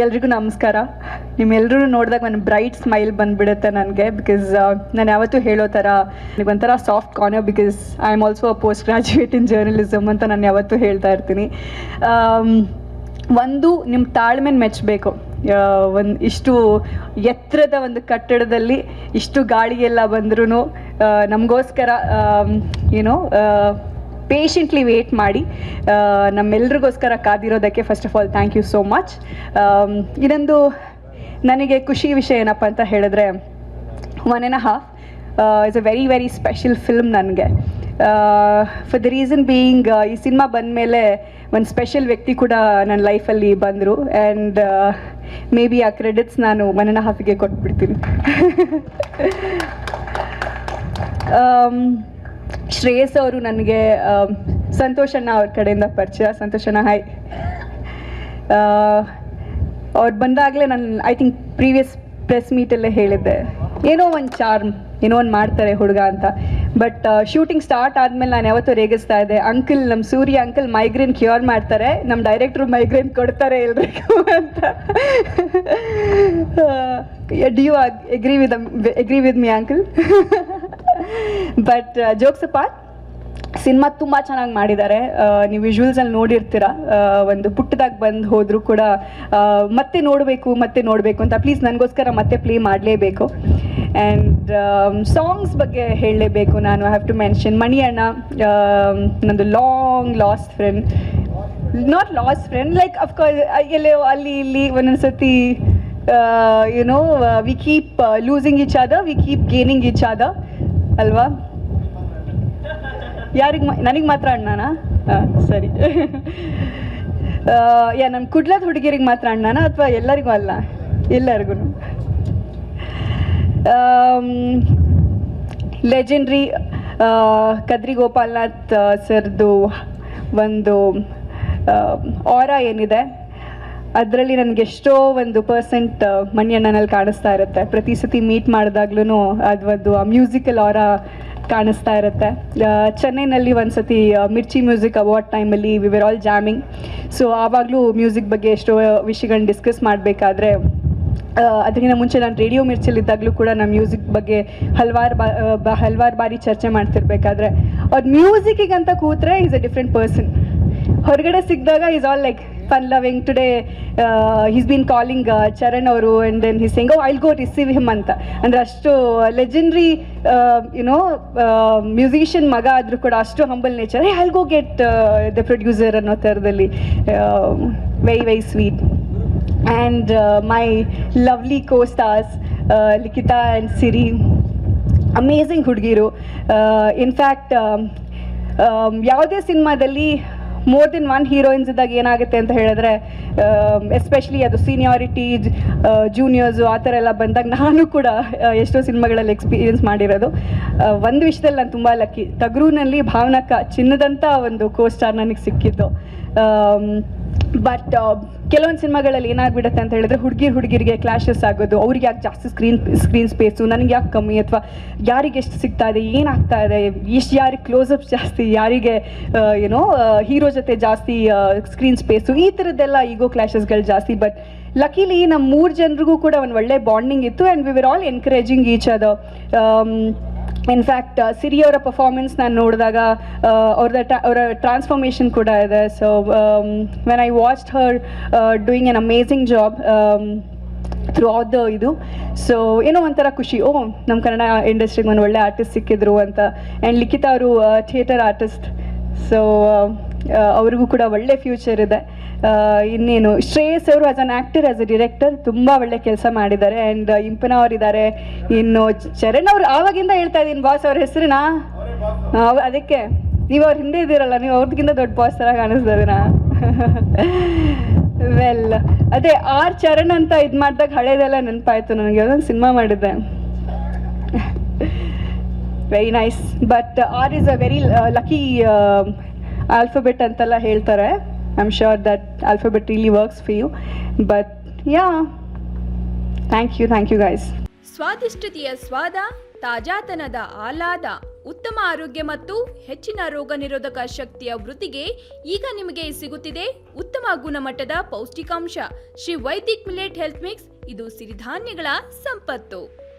ಎಲ್ರಿಗೂ ನಮಸ್ಕಾರ. ನಿಮ್ಮೆಲ್ಲರೂ ನೋಡಿದಾಗ ಒಂದು ಬ್ರೈಟ್ ಸ್ಮೈಲ್ ಬಂದುಬಿಡುತ್ತೆ ನನಗೆ. ಬಿಕಾಸ್ ನಾನು ಯಾವತ್ತೂ ಹೇಳೋ ಥರ ಒಂಥರ soft corner, because I am also a post graduate in journalism ಅಂತ ನಾನು ಯಾವತ್ತೂ ಹೇಳ್ತಾ ಇರ್ತೀನಿ. ಒಂದು ನಿಮ್ಮ ತಾಳ್ಮೆನ ಮೆಚ್ಚಬೇಕು. ಒಂದು ಇಷ್ಟು ಎತ್ತರದ ಒಂದು ಕಟ್ಟಡದಲ್ಲಿ ಇಷ್ಟು ಗಾಳಿಯೆಲ್ಲ ಬಂದ್ರೂ ನಮಗೋಸ್ಕರ ಏನೋ ಪೇಷಂಟ್ಲಿ ವೇಟ್ ಮಾಡಿ ನಮ್ಮೆಲ್ರಿಗೋಸ್ಕರ ಕಾದಿರೋದಕ್ಕೆ first of all thank you so much. ಇದೊಂದು ನನಗೆ ಖುಷಿ ವಿಷಯ ಏನಪ್ಪ ಅಂತ ಹೇಳಿದ್ರೆ 1.5 is a very very special film ನನಗೆ. ಫಾರ್ ದ ರೀಸನ್ ಬೀಯಿಂಗ್, ಈ ಸಿನಿಮಾ ಬಂದಮೇಲೆ ಒಂದು ಸ್ಪೆಷಲ್ ವ್ಯಕ್ತಿ ಕೂಡ ನನ್ನ ಲೈಫಲ್ಲಿ ಬಂದರು. ಆ್ಯಂಡ್ ಮೇ ಬಿ ಆ ಕ್ರೆಡಿಟ್ಸ್ ನಾನು 1.5ಗೆ ಕೊಟ್ಬಿಡ್ತೀನಿ. ಶ್ರೇಯಸ್ ಅವರು ನನಗೆ ಸಂತೋಷಣ್ಣ ಅವ್ರ ಕಡೆಯಿಂದ ಪರಿಚಯ. ಸಂತೋಷಣ್ಣ ಹಾಯ್. ಅವ್ರು ಬಂದಾಗಲೇ ನಾನು ಐ ಥಿಂಕ್ ಪ್ರೀವಿಯಸ್ ಪ್ರೆಸ್ ಮೀಟಲ್ಲೇ ಹೇಳಿದ್ದೆ, ಏನೋ ಒಂದು ಚಾರ್ಮ್, ಏನೋ ಒಂದು ಮಾಡ್ತಾರೆ ಹುಡುಗ ಅಂತ. ಬಟ್ ಶೂಟಿಂಗ್ ಸ್ಟಾರ್ಟ್ ಆದಮೇಲೆ ನಾನು ಯಾವತ್ತೂ ರೇಗಿಸ್ತಾ ಇದ್ದೆ, ಅಂಕಲ್ ನಮ್ಮ ಸೂರ್ಯ ಅಂಕಲ್ ಮೈಗ್ರೇನ್ ಕ್ಯೂರ್ ಮಾಡ್ತಾರೆ, ನಮ್ಮ ಡೈರೆಕ್ಟ್ರು ಮೈಗ್ರೇನ್ ಕೊಡ್ತಾರೆ ಎಲ್ರಿಗೂ ಅಂತ. Do you agree with me uncle? But jokes apart, cinema ತುಂಬ ಚೆನ್ನಾಗಿ ಮಾಡಿದ್ದಾರೆ. ನೀವು ವಿಜುವಲ್ಸಲ್ಲಿ ನೋಡಿರ್ತೀರ, ಒಂದು ಪುಟ್ಟದಾಗಿ ಬಂದು ಹೋದರೂ ಕೂಡ ಮತ್ತೆ ನೋಡಬೇಕು ಅಂತ ಪ್ಲೀಸ್ ನನಗೋಸ್ಕರ ಮತ್ತೆ ಪ್ಲೇ ಮಾಡಲೇಬೇಕು. ಆ್ಯಂಡ್ ಸಾಂಗ್ಸ್ ಬಗ್ಗೆ ಹೇಳಲೇಬೇಕು ನಾನು. I have to mention Mani anna, ನಂದು long lost friend, not lost friend, like of course ಎಲ್ಲೋ ಅಲ್ಲಿ ಇಲ್ಲಿ ಒಂದೊಂದು ಸತಿ you know we keep losing each other, we keep gaining each other ಅಲ್ವಾ? ಯಾರಿಗೆ ನನಗೆ ಮಾತ್ರ ಅಣ್ಣನಾ? ಸರಿ. ನಮ್ಮ ಕುಡ್ಲದ ಹುಡುಗಿರಿಗೆ ಮಾತ್ರ ಅಣ್ಣನಾ ಅಥವಾ ಎಲ್ಲರಿಗೂ ಅಲ್ಲ? ಎಲ್ಲರಿಗೂ. ಲೆಜೆಂಡ್ರಿ ಕದ್ರಿ ಗೋಪಾಲ್ನಾಥ್ ಸರ್ದು ಒಂದು ಆರಾ ಏನಿದೆ, ಅದರಲ್ಲಿ ನನಗೆ ಎಷ್ಟೋ ಒಂದು ಪರ್ಸೆಂಟ್ ಮಣಿ ಅಣ್ಣನಲ್ಲಿ ಕಾಣಿಸ್ತಾ ಇರುತ್ತೆ. ಪ್ರತಿ ಸತಿ ಮೀಟ್ ಮಾಡಿದಾಗ್ಲೂ ಅದು ಒಂದು ಆ ಮ್ಯೂಸಿಕಲ್ ಆರಾ ಕಾಣಿಸ್ತಾ ಇರುತ್ತೆ. ಚೆನ್ನೈನಲ್ಲಿ ಒಂದು ಸತಿ ಮಿರ್ಚಿ ಮ್ಯೂಸಿಕ್ ಅವಾರ್ಡ್ ಟೈಮಲ್ಲಿ we were all jamming. So ಆವಾಗಲೂ ಮ್ಯೂಸಿಕ್ ಬಗ್ಗೆ ಎಷ್ಟೋ ವಿಷಯಗಳನ್ನ ಡಿಸ್ಕಸ್ ಮಾಡಬೇಕಾದ್ರೆ, ಅದಕ್ಕಿಂತ ಮುಂಚೆ ನಾನು ರೇಡಿಯೋ ಮಿರ್ಚಲ್ಲಿದ್ದಾಗಲೂ ಕೂಡ ನಾನು ಮ್ಯೂಸಿಕ್ ಬಗ್ಗೆ ಹಲವಾರು ಬಾರಿ ಚರ್ಚೆ ಮಾಡ್ತಿರ್ಬೇಕಾದ್ರೆ, ಅವ್ರ ಮ್ಯೂಸಿಕ್ಕಿಗಂತ ಕೂತ್ರೆ ಈಸ್ ಅ ಡಿಫ್ರೆಂಟ್ ಪರ್ಸನ್. ಹೊರಗಡೆ ಸಿಕ್ಕಿದಾಗ is all like fun loving. Today he's been calling Charan ಅವರು, and then he's saying, oh I'll go receive him anta. ಅಂದ್ರೆ ಅಷ್ಟು ಲೆಜೆಂಡ್ರಿ ಮ್ಯೂಸಿಷಿಯನ್ ಮಗ ಆದರೂ ಕೂಡ ಅಷ್ಟು humble nature. I'll go get the producer ಅನ್ನೋ ಥರದಲ್ಲಿ very very sweet. And my lovely co-stars Likhitha and Siri, amazing ಹುಡುಗಿರು. ಇನ್ಫ್ಯಾಕ್ಟ್ ಯಾವುದೇ ಸಿನಿಮಾದಲ್ಲಿ ಮೋರ್ ದೆನ್ ಒನ್ ಹೀರೋಯಿನ್ಸ್ ಇದ್ದಾಗ ಏನಾಗುತ್ತೆ ಅಂತ ಹೇಳಿದ್ರೆ, ಎಸ್ಪೆಷಲಿ ಅದು ಸೀನಿಯಾರಿಟಿ, ಜೂನಿಯರ್ಸು ಆ ಥರ ಎಲ್ಲ ಬಂದಾಗ ನಾನು ಕೂಡ ಎಷ್ಟೋ ಸಿನಿಮಾಗಳಲ್ಲಿ ಎಕ್ಸ್ಪೀರಿಯನ್ಸ್ ಮಾಡಿರೋದು. ಒಂದು ವಿಷಯದಲ್ಲಿ ನಾನು ತುಂಬ ಲಕ್ಕಿ, ತಗ್ರೂನಲ್ಲಿ ಭಾವನಕ್ಕ ಚಿನ್ನದಂಥ ಒಂದು ಕೋಸ್ಟಾರ್ ನನಗೆ ಸಿಕ್ಕಿದ್ದು. ಬಟ್ ಕೆಲವೊಂದು ಸಿನಿಮಾಗಳಲ್ಲಿ ಏನಾಗ್ಬಿಡುತ್ತೆ ಅಂತ ಹೇಳಿದ್ರೆ, ಹುಡುಗಿರಿಗೆ ಕ್ಲಾಶಸ್ ಆಗೋದು, ಅವ್ರಿಗೆ ಯಾಕೆ ಜಾಸ್ತಿ ಸ್ಕ್ರೀನ್ ಸ್ಪೇಸು, ನನಗೆ ಯಾಕೆ ಕಮ್ಮಿ, ಅಥವಾ ಯಾರಿಗೆ ಎಷ್ಟು ಸಿಗ್ತಾ ಇದೆ, ಏನಾಗ್ತಾ ಇದೆ, ಯಾರಿಗೆ ಕ್ಲೋಸಪ್ಸ್ ಜಾಸ್ತಿ, ಯಾರಿಗೆ ಹೀರೋ ಜೊತೆ ಜಾಸ್ತಿ ಸ್ಕ್ರೀನ್ ಸ್ಪೇಸು, ಈ ಥರದ್ದೆಲ್ಲ ಈಗೋ ಕ್ಲಾಶಸ್ಗಳು ಜಾಸ್ತಿ. ಬಟ್ ಲಕಿಲಿ ನಮ್ಮ 3 ಜನರಿಗೂ ಕೂಡ ಒಂದು ಒಳ್ಳೆ ಬಾಂಡಿಂಗ್ ಇತ್ತು. And we were all encouraging each other. In fact Siri ಅವರ ಪರ್ಫಾರ್ಮೆನ್ಸ್ ನಾನು ನೋಡಿದಾಗ ಅವರ ಟ್ರಾನ್ಸ್ಫಾರ್ಮೇಷನ್ ಕೂಡ ಇದೆ. So when I watched her doing an amazing job throughout the ಇದು, ಸೊ ಏನೋ ಒಂಥರ ಖುಷಿ, ನಮ್ಮ ಕನ್ನಡ ಇಂಡಸ್ಟ್ರಿಗೆ ಒಂದು ಒಳ್ಳೆ ಆರ್ಟಿಸ್ಟ್ ಸಿಕ್ಕಿದ್ರು ಅಂತ. ಆ್ಯಂಡ್ ಲಿಖಿತಾ ಅವರು ಥಿಯೇಟರ್ ಆರ್ಟಿಸ್ಟ್, ಸೊ ಅವ್ರಿಗೂ ಕೂಡ ಒಳ್ಳೆ ಫ್ಯೂಚರ್ ಇದೆ. ಇನ್ನೇನು ಶ್ರೇಯಸ್ ಅವರು as an actor, as a director ತುಂಬ ಒಳ್ಳೆ ಕೆಲಸ ಮಾಡಿದ್ದಾರೆ. ಆ್ಯಂಡ್ ಇಂಪನ ಅವರಿದ್ದಾರೆ. ಇನ್ನು ಚರಣ್ ಅವರು ಆವಾಗಿಂದ ಹೇಳ್ತಾ ಇದ್ದೀನಿ, ಬಾಸ್ ಅವ್ರ ಹೆಸರಿನ ಅದಕ್ಕೆ ನೀವು ಅವ್ರ ಹಿಂದೆ ಇದ್ದೀರಲ್ಲ, ನೀವು ಅವ್ರದ್ಕಿಂತ ದೊಡ್ಡ ಬಾಸ್ ಥರ ಕಾಣಿಸ್ತಾ ಇದೀರಾ? ವೆಲ್, ಅದೇ ಆರ್ ಚರಣ್ ಅಂತ ಇದು ಮಾಡಿದಾಗ ಹಳೇದೆಲ್ಲ ನೆನಪಾಯಿತು ನನಗೆ. ಅದೊಂದು ಸಿನಿಮಾ ಮಾಡಿದ್ದೆ, very nice. But R is a very lucky alphabet ಅಂತೆಲ್ಲ ಹೇಳ್ತಾರೆ. I'm sure that alphabet really works for you. But yeah, thank you guys. ಸ್ವಾದಿಷ್ಟತೆಯ ಸ್ವಾದ, ತಾಜಾತನದ ಆಹ್ಲಾದ, ಉತ್ತಮ ಆರೋಗ್ಯ ಮತ್ತು ಹೆಚ್ಚಿನ ರೋಗ ನಿರೋಧಕ ಶಕ್ತಿಯ ವೃದ್ಧಿಗೆ ಈಗ ನಿಮಗೆ ಸಿಗುತ್ತಿದೆ ಉತ್ತಮ ಗುಣಮಟ್ಟದ ಪೌಷ್ಟಿಕಾಂಶ Shri Vaidik millet health mix. ಇದು ಸಿರಿಧಾನ್ಯಗಳ ಸಂಪತ್ತು.